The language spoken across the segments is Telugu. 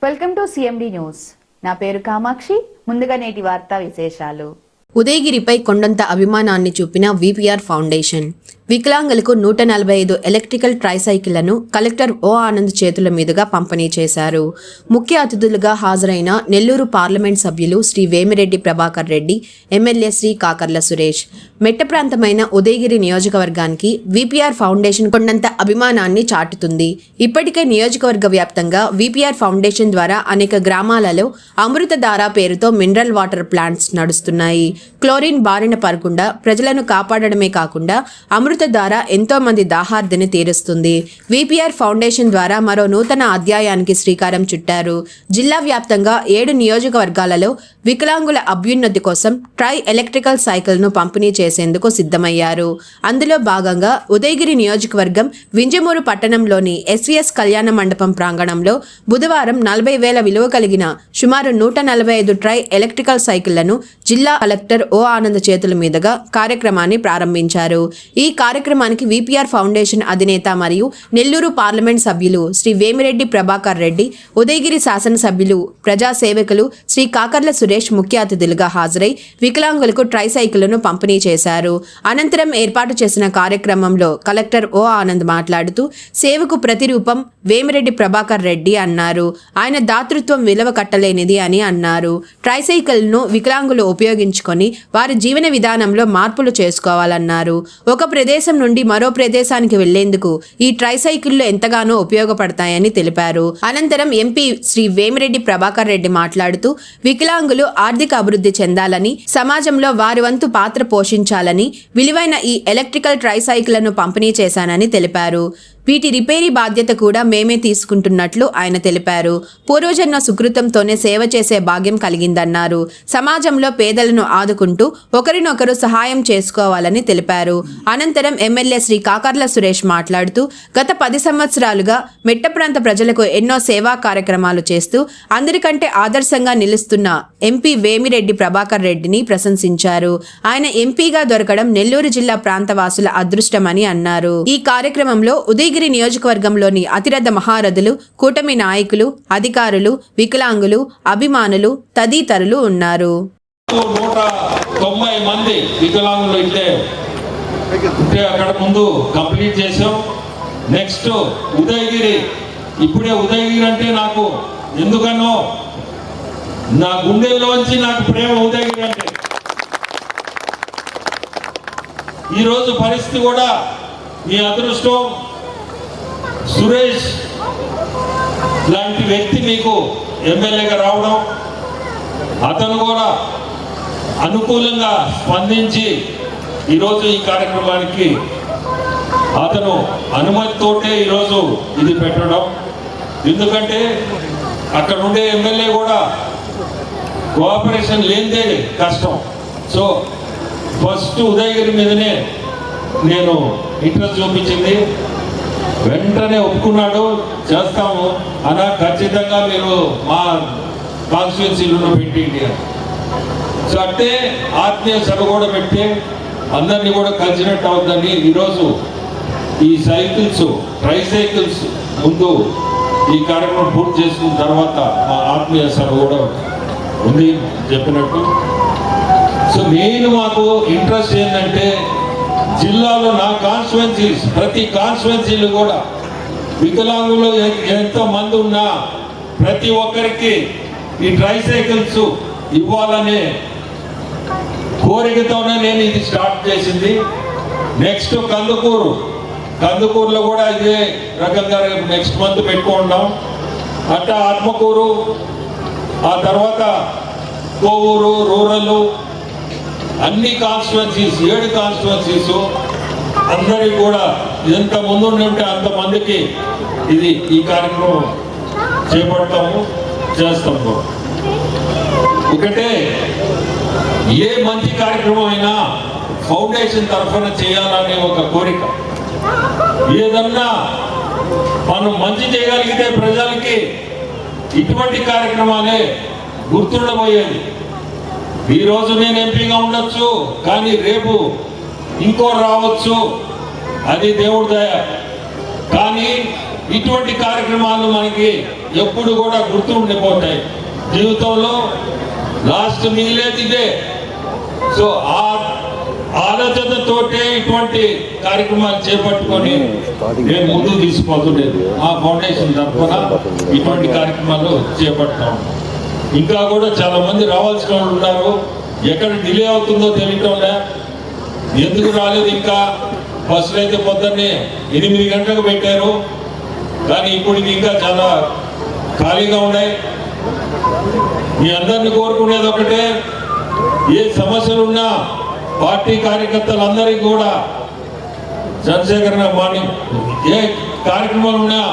Welcome to CMD news. నా పేరు కామాక్షి. ముందుగా నేటి వార్తా విశేషాలు. ఉదయగిరిపై కొండంత అభిమానాన్ని చూపిన విపిఆర్ ఫౌండేషన్ వికలాంగులకు 145 ఎలక్ట్రికల్ ట్రైసైకిళ్లను కలెక్టర్ ఓ ఆనంద్ చేతుల మీదుగా పంపిణీ చేశారు. ముఖ్య అతిథులుగా హాజరైన నెల్లూరు పార్లమెంట్ సభ్యులు శ్రీ వేమిరెడ్డి ప్రభాకర్ రెడ్డి, ఎమ్మెల్యే శ్రీ కాకర్ల సురేష్. మెట్ట ప్రాంతమైన ఉదయగిరి నియోజకవర్గానికి విపిఆర్ ఫౌండేషన్ కొండంత అభిమానాన్ని చాటుతుంది. ఇప్పటికే నియోజకవర్గ వ్యాప్తంగా విపిఆర్ ఫౌండేషన్ ద్వారా అనేక గ్రామాలలో అమృతధార పేరుతో మినరల్ వాటర్ ప్లాంట్స్ నడుస్తున్నాయి. క్లోరిన్ బారిన పడకుండా ప్రజలను కాపాడడమే కాకుండా అమృతధార ఎంతో మంది దాహార్తిని తీరుస్తుంది. విపిఆర్ ఫౌండేషన్ ద్వారా మరో నూతన అధ్యాయానికి శ్రీకారం చుట్టారు. జిల్లా వ్యాప్తంగా 7 నియోజకవర్గాలలో వికలాంగుల అభ్యున్నతి కోసం ట్రై ఎలక్ట్రికల్ సైకిల్ను పంపిణీ చేసేందుకు సిద్ధమయ్యారు. అందులో భాగంగా ఉదయగిరి నియోజకవర్గం వింజమూరు పట్టణంలోని ఎస్వీఎస్ కళ్యాణ మండపం ప్రాంగణంలో బుధవారం 40,000 విలువ కలిగిన సుమారు 145 ట్రై ఎలక్ట్రికల్ సైకిళ్లను జిల్లా కలెక్టర్ ఓ ఆనంద్ చేతుల మీదుగా కార్యక్రమాన్ని ప్రారంభించారు. ఈ కార్యక్రమానికి విపిఆర్ ఫౌండేషన్ అధినేత మరియు నెల్లూరు పార్లమెంట్ సభ్యులు శ్రీ వేమిరెడ్డి ప్రభాకర్ రెడ్డి, ఉదయగిరి శాసనసభ్యులు ప్రజా సేవకులు శ్రీ కాకర్ల సురేష్ ముఖ్య అతిథులుగా హాజరై వికలాంగులకు ట్రైసైకిళ్లను పంపిణీ చేశారు. అనంతరం ఏర్పాటు చేసిన కార్యక్రమంలో కలెక్టర్ ఓ ఆనంద్ మాట్లాడుతూ సేవకు ప్రతిరూపం వేమిరెడ్డి ప్రభాకర్ రెడ్డి అన్నారు. ఆయన దాతృత్వం విలువ కట్టలేనిది అని అన్నారు. ట్రైసైకిల్ను వికలాంగులు ఉపయోగించుకొని వారి జీవన విధానంలో మార్పులు చేసుకోవాలన్నారు. ఒక ప్రదేశం నుండి మరో ప్రదేశానికి వెళ్లేందుకు ఈ ట్రైసైకిళ్లు ఎంతగానో ఉపయోగపడతాయని తెలిపారు. అనంతరం ఎంపీ శ్రీ వేమిరెడ్డి ప్రభాకర్ రెడ్డి మాట్లాడుతూ వికలాంగులు ఆర్థిక అభివృద్ధి చెందాలని, సమాజంలో వారి వంతు పాత్ర పోషించాలని విలువైన ఈ ఎలక్ట్రికల్ ట్రైసైకిళ్లను పంపిణీ చేశానని తెలిపారు. వీటి రిపేరీ బాధ్యత కూడా మేమే తీసుకుంటున్నట్లు ఆయన తెలిపారు. పూర్వజన్మ సుకృతంతోనే సేవ చేసే భాగ్యం కలిగిందన్నారు. సమాజంలో పేదలను ఆదుకుంటూ ఒకరినొకరు సహాయం చేసుకోవాలని తెలిపారు. అనంతరం ఎమ్మెల్యే శ్రీ కాకర్ల సురేష్ మాట్లాడుతూ గత 10 సంవత్సరాలుగా మెట్ట ప్రాంత ప్రజలకు ఎన్నో సేవా కార్యక్రమాలు చేస్తూ అందరికంటే ఆదర్శంగా నిలుస్తున్న ఎంపీ వేమిరెడ్డి ప్రభాకర్ రెడ్డిని ప్రశంసించారు. ఆయన ఎంపీగా దొరకడం నెల్లూరు జిల్లా ప్రాంతవాసుల అదృష్టమని అన్నారు. ఈ కార్యక్రమంలో ఉదయగిరి నియోజకవర్గంలోని అతిరథ మహారథులు, కూటమి నాయకులు, అధికారులు, వికలాంగులు, అభిమానులు తదితరులు ఉన్నారు. 190 మంది వికలాంగులు అయితే అక్కడ ముందు కంప్లీట్ చేసాం. నెక్స్ట్ ఉదయగిరి. ఇప్పుడే ఉదయగిరి అంటే నాకు ఎందుకనో నా గుండెల్లోంచి నాకు ప్రేమ ఉదయగిరి అంటే. ఈరోజు పరిస్థితి కూడా మీ అదృష్టం, సురేష్ లాంటి వ్యక్తి మీకు ఎమ్మెల్యేగా రావడం, అతను కూడా అనుకూలంగా స్పందించి ఈరోజు ఈ కార్యక్రమానికి అతను అనుమతితోటే ఈరోజు ఇది పెట్టడం. ఎందుకంటే అక్కడ ఉండే ఎమ్మెల్యే కూడా కోఆపరేషన్ లేనిదే కష్టం. సో ఫస్ట్ ఉదయగిరి మీదనే నేను ఇంట్రెస్ట్ చూపించింది. వెంటనే ఒప్పుకున్నాడు, చేస్తాము అలా ఖచ్చితంగా మీరు మా కాన్స్టిట్యున్సీలో పెట్టింది. సో అంటే ఆత్మీయ సభ కూడా పెట్టి అందరినీ కూడా కలిసినట్టు అవుతుందని ఈరోజు ఈ సైకిల్స్, ట్రైసైకిల్స్ ముందు ఈ కార్యక్రమం పూర్తి చేసుకున్న తర్వాత మా ఆత్మీయ సభ కూడా ఉంది చెప్పినట్టు. సో మెయిన్ మాకు ఇంట్రెస్ట్ ఏంటంటే జిల్లాలో నా కాన్స్టిట్యున్సీస్, ప్రతి కాన్స్టిట్యున్సీలు కూడా వికలాంగులు ఎంతో మంది ఉన్నా ప్రతి ఒక్కరికి ఈ ట్రైసైకిల్స్ ఇవ్వాలనే కోరికతోనే నేను ఇది స్టార్ట్ చేసింది. నెక్స్ట్ కందుకూరులో కూడా ఇదే రకంగా నెక్స్ట్ మంత్ పెట్టుకుంటాం. అట్లా ఆత్మకూరు, ఆ తర్వాత కోవూరు, రూరల్, అన్ని కాన్స్టిట్యున్సీస్ 7 కాన్స్టిట్యున్సీస్ అందరికి కూడా ఎంత ముందు ఉంటే అంతమందికి ఇది ఈ కార్యక్రమం చేపడతాము, చేస్తాము. ఒకటే ఏ మంచి కార్యక్రమం అయినా ఫౌండేషన్ తరఫున చేయాలనే ఒక కోరిక. ఏదన్నా మనం మంచి చేయగలిగితే ప్రజలకి ఇటువంటి కార్యక్రమాలే గుర్తుండబోయేది. ఈరోజు నేను ఎంపీగా ఉండొచ్చు, కానీ రేపు ఇంకో రావచ్చు, అది దేవుడి దయ. కానీ ఇటువంటి కార్యక్రమాలు మనకి ఎప్పుడు కూడా గుర్తుండిపోతాయి జీవితంలో. లాస్ట్ మిగిలేది ఇదే. సో ఆ ఆలోచనతోటే ఇటువంటి కార్యక్రమాలు చేపట్టుకొని నేను ముందుకు తీసుకుపోతుండేది. ఆ ఫౌండేషన్ తరఫున ఇటువంటి కార్యక్రమాలు చేపడతాం. ఇంకా కూడా చాలా మంది రావాల్సిన వాళ్ళు ఉన్నారు. ఎక్కడ డిలే అవుతుందో తెలియటంలే, ఎందుకు రాలేదు. ఇంకా బస్సులు అయితే పొద్దున్నే 8 గంటలకు పెట్టారు, కానీ ఇప్పుడు ఇంకా చాలా ఖాళీగా ఉన్నాయి. మీ అందరినీ కోరుకునేది ఒకటే, ఏ సమస్యలున్నా పార్టీ కార్యకర్తలందరికీ కూడా చంద్రశేఖర్ మార్నింగ్ ఏ కార్యక్రమాలు ఉన్నా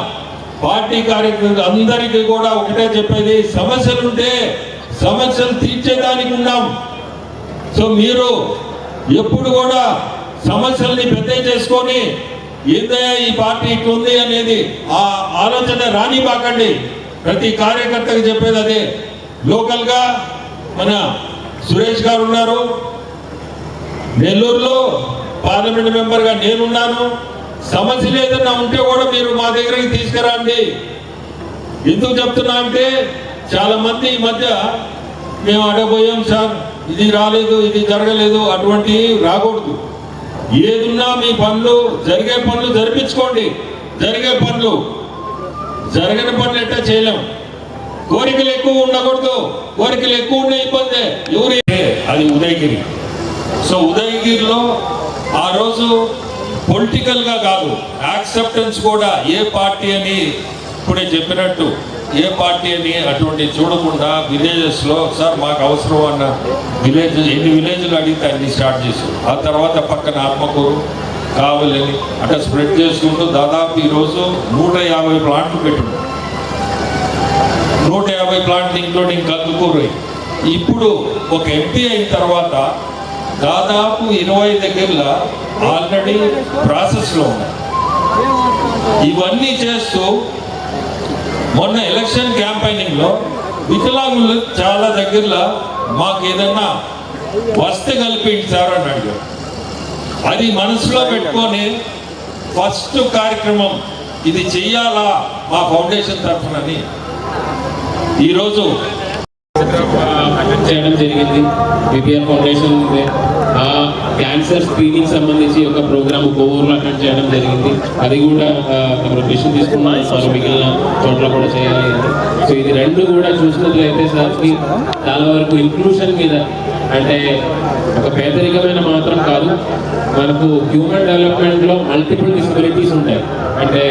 పార్టీ కార్యకర్తలు అందరికీ కూడా ఒకటే చెప్పేది, సమస్యలుంటే సమస్యలు తీర్చేదానికి ఉన్నాం. సో మీరు ఎప్పుడు కూడా సమస్యల్ని పెద్ద చేసుకొని ఏందయ్యా ఈ పార్టీ ఇట్లుంది అనేది ఆ ఆలోచన రానివ్వకండి. ప్రతి కార్యకర్తకు చెప్పేది అదే. లోకల్గా మన సురేష్ గారు ఉన్నారు, నెల్లూరులో పార్లమెంట్ మెంబర్గా నేనున్నాను. సమస్యలు ఏదైనా ఉంటే కూడా మీరు మా దగ్గరికి తీసుకురండి. ఎందుకు చెప్తున్నా అంటే చాలా మంది ఈ మధ్య మేము అడగబోయాం సార్, ఇది రాలేదు, ఇది జరగలేదు, అటువంటి రాకూడదు. ఏదున్నా మీ పనులు జరిగే పనులు జరిపించుకోండి. జరిగే పనులు, జరగని పనులు ఎట్టా చేయలేం. కోరికలు ఎక్కువ ఉండకూడదు. కోరికలు ఎక్కువ ఉన్న ఇబ్బంది ఎవరి అది ఉదయగిరి. సో ఉదయగిరిలో ఆ రోజు పొలిటికల్గా కాదు, యాక్సెప్టెన్స్ కూడా ఏ పార్టీ అని ఇప్పుడే చెప్పినట్టు ఏ పార్టీ అని అటువంటి చూడకుండా విలేజెస్లో సార్ మాకు అవసరం అన్న విలేజ్ ఎన్ని విలేజ్లు అడిగితే అన్ని స్టార్ట్ చేశారు. ఆ తర్వాత పక్కన ఆత్మకూరు, కావలని అట్లా స్ప్రెడ్ చేసుకుంటూ దాదాపు ఈరోజు 150 ప్లాంట్లు పెట్టున్నాం. 150 ప్లాంట్లు ఇంక్లూడింగ్ కందుకూరు. ఇప్పుడు ఒక ఎంపీ అయిన తర్వాత దాదాపు 20 దగ్గరలో ఆల్రెడీ ప్రాసెస్లో ఉన్నాయి. ఇవన్నీ చేస్తూ మొన్న ఎలక్షన్ క్యాంపెయినింగ్లో వికలాంగులు చాలా దగ్గరలో మాకు ఏదన్నా వసతి కల్పించారు అని అడిగారు. అది మనసులో పెట్టుకొని ఫస్ట్ కార్యక్రమం ఇది చెయ్యాలా మా ఫౌండేషన్ తరఫునని ఈరోజు అటెండ్ చేయడం జరిగింది. విపిఆర్ ఫౌండేషన్ క్యాన్సర్ స్క్రీనింగ్ సంబంధించి ఒక ప్రోగ్రామ్ కోవూరులో అటెండ్ చేయడం జరిగింది. అది కూడా డెసిషన్ తీసుకున్నాం, మరి మిగిలిన చోట్ల కూడా చేయాలి. సో ఇది రెండు కూడా చూసినట్లయితే సార్కి చాలా వరకు ఇంక్లూషన్ మీద, అంటే ఒక పేదరికమైన మాత్రం కాదు, మనకు హ్యూమన్ డెవలప్మెంట్లో మల్టిపుల్ డిసబిలిటీస్ ఉంటాయి. అంటే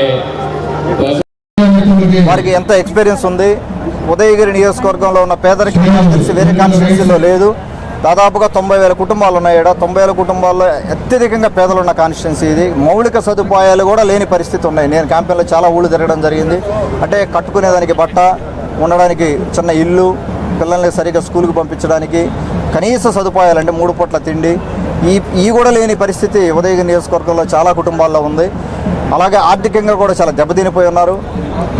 వారికి ఎంత ఎక్స్పీరియన్స్ ఉంది. ఉదయగిరి నియోజకవర్గంలో ఉన్న పేదరికం తెలిసి వేరే కాన్స్టిట్యున్సీలో లేదు. దాదాపుగా 90,000 కుటుంబాలు ఉన్నాయి. 90,000 కుటుంబాల్లో అత్యధికంగా పేదలు ఉన్న కాన్స్టిట్యున్సీ ఇది. మౌలిక సదుపాయాలు కూడా లేని పరిస్థితి ఉన్నాయి. నేను క్యాంపెయిన్లో చాలా ఊళ్ళు తిరగడం జరిగింది. అంటే కట్టుకునేదానికి బట్ట, ఉండడానికి చిన్న ఇల్లు, పిల్లల్ని సరిగ్గా స్కూల్కి పంపించడానికి కనీస సదుపాయాలు అంటే 3 పూట్ల తిండి, ఈ కూడా లేని పరిస్థితి ఉదయగిరి నియోజకవర్గంలో చాలా కుటుంబాల్లో ఉంది. అలాగే ఆర్థికంగా కూడా చాలా దెబ్బతినిపోయి ఉన్నారు.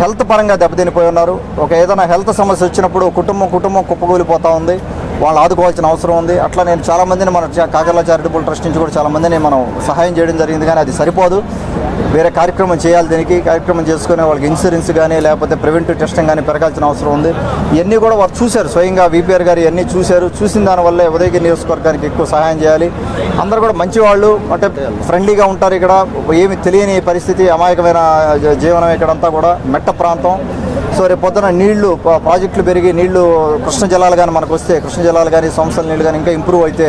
హెల్త్ పరంగా దెబ్బతినిపోయి ఉన్నారు. ఒక ఏదైనా హెల్త్ సమస్య వచ్చినప్పుడు కుటుంబం కుప్పకూలిపోతూ ఉంది. వాళ్ళు ఆదుకోవాల్సిన అవసరం ఉంది. అట్లా నేను చాలామందిని మన కాకర్ల చారిటబుల్ ట్రస్ట్ నుంచి కూడా చాలామందిని మనం సహాయం చేయడం జరిగింది. కానీ అది సరిపోదు, వేరే కార్యక్రమం చేయాలి. దీనికి కార్యక్రమం చేసుకునే వాళ్ళకి ఇన్సూరెన్స్ కానీ లేకపోతే ప్రివెంటివ్ టెస్టింగ్ కానీ పెరగాల్సిన అవసరం ఉంది. ఇవన్నీ కూడా వారు చూశారు, స్వయంగా విపిఆర్ గారు ఇవన్నీ చూశారు. చూసిన దానివల్లే ఉదయగిరి నియోజకవర్గానికి ఎక్కువ సహాయం చేయాలి. అందరూ కూడా మంచి వాళ్ళు, అంటే ఫ్రెండ్లీగా ఉంటారు. ఇక్కడ ఏమి తెలియని పరిస్థితి, అమాయకమైన జీవనం ఇక్కడంతా కూడా మెట్ట ప్రాంతం. సో రేపు పొద్దున నీళ్లు ప్రాజెక్టులు పెరిగి నీళ్లు కృష్ణ జలాలు కానీ మనకు వస్తే, కృష్ణ జలాలు కానీ సంస్థల నీళ్ళు కానీ ఇంకా ఇంప్రూవ్ అయితే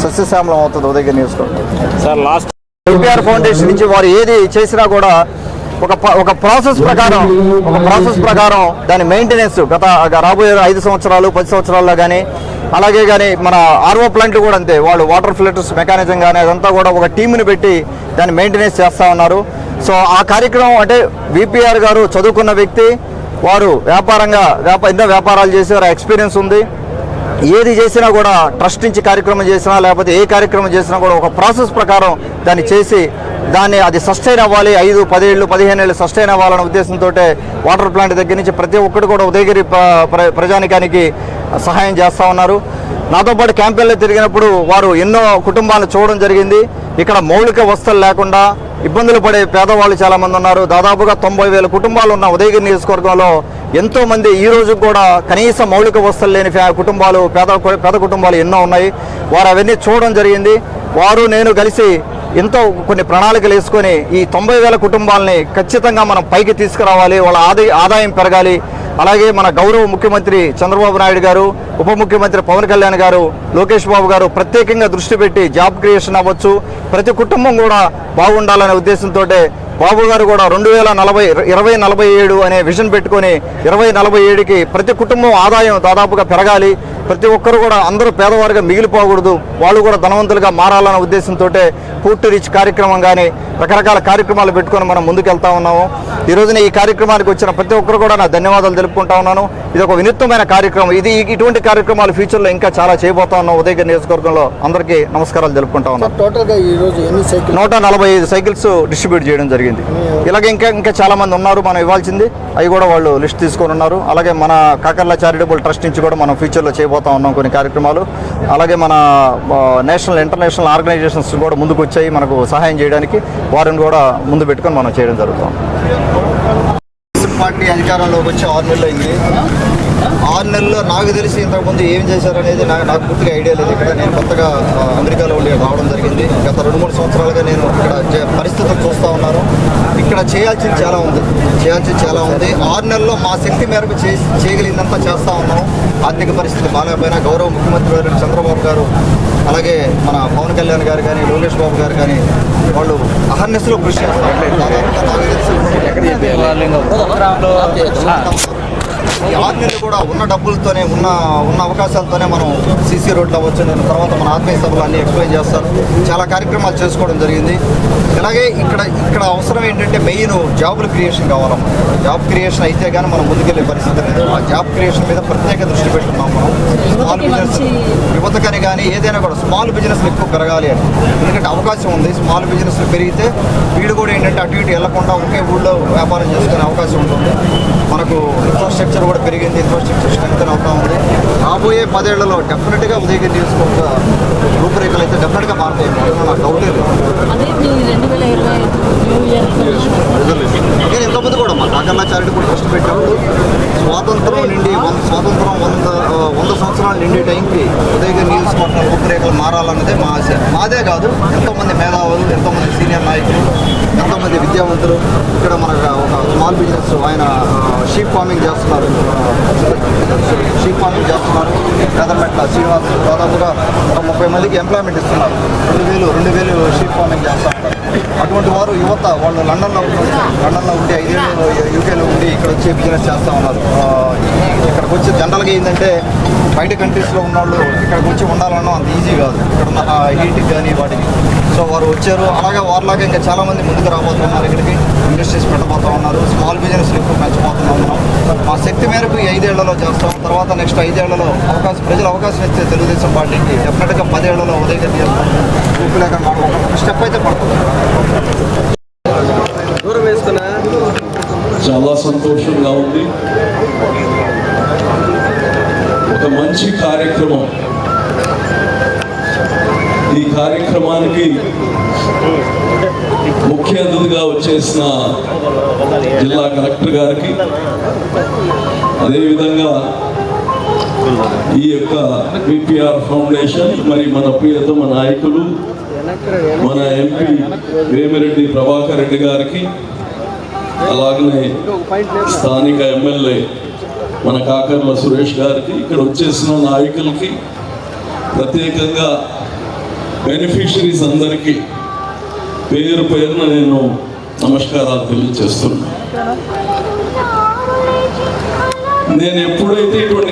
సస్యశ్యామలం అవుతుంది ఉదయగిరి నియోజకవర్గం. సార్ లాస్ట్ విపిఆర్ ఫౌండేషన్ నుంచి వారు ఏది చేసినా కూడా ఒక ప్రాసెస్ ప్రకారం దాని మెయింటెనెన్స్ రాబోయే 5 సంవత్సరాలు 10 సంవత్సరాల్లో కానీ, అలాగే కానీ మన ఆర్ఓ ప్లాంట్లు కూడా అంతే. వాళ్ళు వాటర్ ఫిల్టర్స్ మెకానిజం కానీ అదంతా కూడా ఒక టీంని పెట్టి దాన్ని మెయింటెనెన్స్ చేస్తూ ఉన్నారు. సో ఆ కార్యక్రమం అంటే విపిఆర్ గారు చదువుకున్న వ్యక్తి, వారు ఎన్నో వ్యాపారాలు చేసేవారు, ఎక్స్పీరియన్స్ ఉంది. ఏది చేసినా కూడా ట్రస్ట్ నుంచి కార్యక్రమం చేసినా లేకపోతే ఏ కార్యక్రమం చేసినా కూడా ఒక ప్రాసెస్ ప్రకారం దాన్ని చేసి అది సస్టైన్ అవ్వాలి. 5, 10 ఏళ్ళు 15 ఏళ్ళు సస్టైన్ అవ్వాలనే ఉద్దేశంతో వాటర్ ప్లాంట్ దగ్గర నుంచి ప్రతి ఒక్కరు కూడా ఉదయగిరి ప్రజానికానికి సహాయం చేస్తూ ఉన్నారు. నాతో పాటు క్యాంపెయిన్లో తిరిగినప్పుడు వారు ఎన్నో కుటుంబాలను చూడడం జరిగింది. ఇక్కడ మౌలిక వసతులు లేకుండా ఇబ్బందులు పడే పేదవాళ్ళు చాలామంది ఉన్నారు. దాదాపుగా 90,000 కుటుంబాలు ఉన్న ఉదయగిరి నియోజకవర్గంలో ఎంతోమంది ఈ రోజు కూడా కనీస మౌలిక వసతులు లేని కుటుంబాలు, పేద కుటుంబాలు ఎన్నో ఉన్నాయి. వారు అవన్నీ చూడడం జరిగింది. వారు నేను కలిసి ఎంతో కొన్ని ప్రణాళికలు వేసుకొని ఈ 90,000 కుటుంబాలని ఖచ్చితంగా మనం పైకి తీసుకురావాలి, వాళ్ళ ఆదాయం పెరగాలి. అలాగే మన గౌరవ ముఖ్యమంత్రి చంద్రబాబు నాయుడు గారు, ఉప ముఖ్యమంత్రి పవన్ కళ్యాణ్ గారు, లోకేష్ బాబు గారు ప్రత్యేకంగా దృష్టి పెట్టి జాబ్ క్రియేషన్ అవ్వచ్చు, ప్రతి కుటుంబం కూడా బాగుండాలనే ఉద్దేశంతో బాబు గారు కూడా 2047 అనే విజన్ పెట్టుకొని 2047కి ప్రతి కుటుంబం ఆదాయం దాదాపుగా పెరగాలి, ప్రతి ఒక్కరు కూడా అందరూ పేదవారుగా మిగిలిపోకూడదు, వాళ్ళు కూడా ధనవంతులుగా మారాలన్న ఉద్దేశంతో పూర్తి రీచ్ కార్యక్రమం కానీ రకరకాల కార్యక్రమాలు పెట్టుకొని మనం ముందుకెళ్తా ఉన్నాము. ఈ రోజున ఈ కార్యక్రమానికి వచ్చిన ప్రతి ఒక్కరు కూడా నా ధన్యవాదాలు తెలుపుకుంటా ఉన్నాను. ఇది ఒక వినూత్నమైన కార్యక్రమం. ఇటువంటి కార్యక్రమాలు ఫ్యూచర్లో ఇంకా చాలా చేయబోతా ఉన్నాం. ఉదయగిరి నియోజకవర్గంలో అందరికీ నమస్కారాలు తెలుపుకుంటా ఉన్నాను. టోటల్గా ఈ రోజు ఎన్ని సైకిల్ 145 సైకిల్స్ డిస్ట్రిబ్యూట్ చేయడం జరిగింది. ఇలాగే ఇంకా చాలా మంది ఉన్నారు మనం ఇవ్వాల్సింది, అవి కూడా వాళ్ళు లిస్ట్ తీసుకొని ఉన్నారు. అలాగే మన కాకర్ల చారిటబుల్ ట్రస్ట్ నుంచి కూడా మనం ఫ్యూచర్లో చేయబోతా ఉన్నాం కొన్ని కార్యక్రమాలు. అలాగే మన నేషనల్ ఇంటర్నేషనల్ ఆర్గనైజేషన్స్ కూడా ముందుకు వచ్చాయి మనకు సహాయం చేయడానికి, వారిని కూడా ముందు పెట్టుకొని మనం చేయడం జరుగుతుంది. పార్టీ అధికారంలోకి వచ్చి 6 నెలలు అయింది. 6 నెలల్లో నాకు తెలిసి ఇంతకుముందు ఏం చేశారనేది నాకు పూర్తిగా ఐడియా లేదు. ఇక్కడ నేను కొత్తగా అమెరికాలో ఉండి రావడం జరిగింది. గత 2-3 సంవత్సరాలుగా నేను ఇక్కడ పరిస్థితులు చూస్తూ ఉన్నాను. ఇక్కడ చేయాల్సింది చాలా ఉంది. 6 నెలల్లో మా శక్తి మేరకు చేయగలిగిందంతా చేస్తూ ఉన్నాం. ఆర్థిక పరిస్థితి బాగాలేకపోయినా గౌరవ ముఖ్యమంత్రి గారు చంద్రబాబు గారు, అలాగే మన పవన్ కళ్యాణ్ గారు కానీ లోకేష్ బాబు గారు కానీ వాళ్ళు అహర్నిశలో కృషి చేస్తారు. ఈ 6 నెలలు కూడా ఉన్న డబ్బులతోనే ఉన్న అవకాశాలతోనే మనం సీసీ రోడ్లు అవ్వచ్చు, నేను తర్వాత మన ఆత్మీయ సభలు అన్నీ ఎక్స్ప్లెయిన్ చేస్తాను. చాలా కార్యక్రమాలు చేసుకోవడం జరిగింది. అలాగే ఇక్కడ అవసరం ఏంటంటే మెయిన్ జాబుల క్రియేషన్ కావాలమ్మా. జాబ్ క్రియేషన్ అయితే కానీ మనం ముందుకెళ్ళే పరిస్థితి లేదు. ఆ జాబ్ క్రియేషన్ మీద ప్రత్యేక దృష్టి పెట్టున్నాం మనం. స్మాల్ బిజినెస్ యువతకని కానీ ఏదైనా కూడా స్మాల్ బిజినెస్లు ఎక్కువ పెరగాలి అని, ఎందుకంటే అవకాశం ఉంది. స్మాల్ బిజినెస్లు పెరిగితే వీడు కూడా ఏంటంటే అటు ఇటు వెళ్లకుండా ఒకే ఊళ్ళో వ్యాపారం చేసుకునే అవకాశం ఉంటుంది. మనకు ఇన్ఫ్రాస్ట్రక్చర్ కూడా పెరిగింది, ఇన్ఫ్రాస్ట్రక్చర్ స్ట్రెంగ్తన్ అవుతా ఉంది. రాబోయే 10 ఏళ్లలో డెఫినెట్గా ఉదయగిరి నియోజకవర్గ రూపురేఖలు అయితే డెఫినెట్గా మారుతాయి. నాకు డౌటే లేదు. నేను ఎంతమంది కూడా మా కాకర్ల చారిటబుల్ ట్రస్ట్ పెట్టినప్పుడు స్వాతంత్రం 100 సంవత్సరాలు నిండే టైంకి ఉదయగిరి నియోజకవర్గ రూపురేఖలు మారాలన్నదే మా ఆశ. మాదే కాదు, ఎంతోమంది మేధావులు, ఎంతోమంది సీనియర్ నాయకులు, ఎంతోమంది విద్యావంతులు. ఇక్కడ మనకు ఒక స్మాల్ బిజినెస్ ఆయన షీప్ ఫార్మింగ్ చేస్తున్నారు. పేదమెట్ల శ్రీనివాస్ దాదాపుగా 30 మందికి ఎంప్లాయ్మెంట్ ఇస్తున్నారు. 2,000 షీప్ ఫార్మింగ్ చేస్తూ ఉంటారు. అటువంటి వారు యువత వాళ్ళు లండన్లో ఉండి 5 ఏళ్ళు యూకేలో ఉండి ఇక్కడ వచ్చి బిజినెస్ చేస్తూ ఉన్నారు. ఇక్కడికి వచ్చి జనరల్గా ఏంటంటే బయట కంట్రీస్లో ఉన్నవాళ్ళు ఇక్కడికి వచ్చి ఉండాలన్నా అంత ఈజీ కాదు, ఇక్కడ ఉన్న హీట్కి కానీ వాటికి. సో వారు వచ్చారు. అలాగే వారిలాగా ఇంకా చాలామంది ముందుకు రాబోతున్నారు. ఇక్కడికి ఇండస్ట్రీస్ పెట్టబోతూ ఉన్నారు. స్మాల్ బిజినెస్ ఎక్కువ పెంచబోతున్నాం మనం. మా శక్తి మేరకు 5 ఏళ్లలో చేస్తాం. తర్వాత నెక్స్ట్ 5 ఏళ్లలో ప్రజలు అవకాశం ఇచ్చే తెలుగుదేశం పార్టీకి డెఫినెట్గా 10 ఏళ్లలో ఉదయగిరి చేస్తాం. ఊపిలేక ఒక స్టెప్ అయితే పడుతుంది. చాలా సంతోషంగా ఉంది. ఒక మంచి కార్యక్రమం. ఈ కార్యక్రమానికి ముఖ్య అతిథిగా వచ్చేసిన జిల్లా కలెక్టర్ గారికి, అదేవిధంగా ఈ యొక్క విపిఆర్ ఫౌండేషన్ మరి మన ప్రియతమ నాయకులు మన ఎంపీ వేమిరెడ్డి ప్రభాకర్ రెడ్డి గారికి, అలాగనే స్థానిక ఎమ్మెల్యే మన కాకర్ల సురేష్ గారికి, ఇక్కడ వచ్చేసిన నాయకులకి, ప్రత్యేకంగా బెనిఫిషరీస్ అందరికీ పేరు పేరున నేను నమస్కారాలు తెలియజేస్తున్నాను. నేను ఎప్పుడైతే ఇటువంటి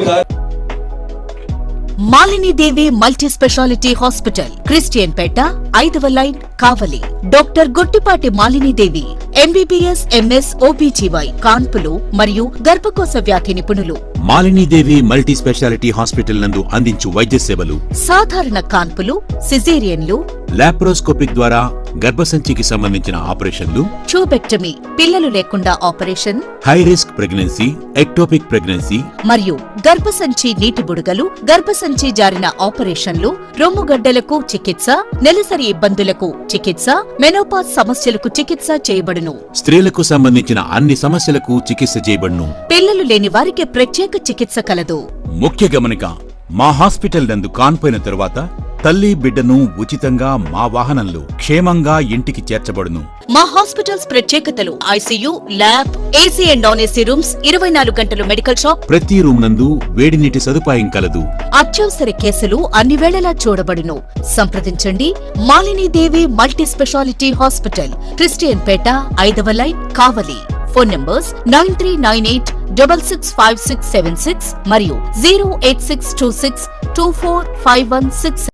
మాలిని దేవి multi speciality hospital, Christian Peta, 5వ లైన్, కావలి. డాక్టర్ గుట్టిపాటి మాలిని దేవి ఎంబీబీఎస్, ఎంఎస్, ఓబీజీవై, కాన్పులు మరియు గర్భకోశ వ్యాధి నిపుణులు. మాలినీదేవి మల్టీ స్పెషాలిటీ హాస్పిటల్ నందు అందించు వైద్య సేవలు: సాధారణ కాన్పులు, సిజేరియన్లు, లాప్రోస్కోపిక్ ద్వారా గర్భసంచికి సంబంధించిన ఆపరేషన్లు, ట్యూబెక్టమీ పిల్లలు లేకుండా operation, high risk pregnancy, ectopic pregnancy, మరియు గర్భసంచి నీటి బుడగలు, గర్భసంచి జారిన ఆపరేషన్లు, రొమ్ముగడ్డలకు చికిత్స, నెలసరి ఇబ్బందులకు చికిత్స, మెనోపాజ్ సమస్యలకు చికిత్స చేయబడును. స్త్రీలకు సంబంధించిన అన్ని సమస్యలకు చికిత్స చేయబడును. పిల్లలు లేని వారికి ప్రత్యేక చికిత్స కలదు. ముఖ్య గమనిక, మా హాస్పిటల్ నందు కాన్పోయిన తరువాత తల్లి బిడ్డను ఉచితంగా మా వాహనంలో క్షేమంగా ఇంటికి చేర్చబడును. మా హాస్పిటల్స్ ప్రత్యేకతలు: ICU, lab, AC and non AC rooms, 24 గంటలు మెడికల్ షాప్, ప్రతి రూమ్ నందు వేడి నీటి సదుపాయం కలదు. అత్యవసర కేసులు అన్ని వేళలా చూడబడును. సంప్రదించండి Malinidevi multi speciality hospital, Christian Peta, 5వ లైన్, కావలి. ఫోన్ నంబర్స్ 9398665676 మరియు 08626245166.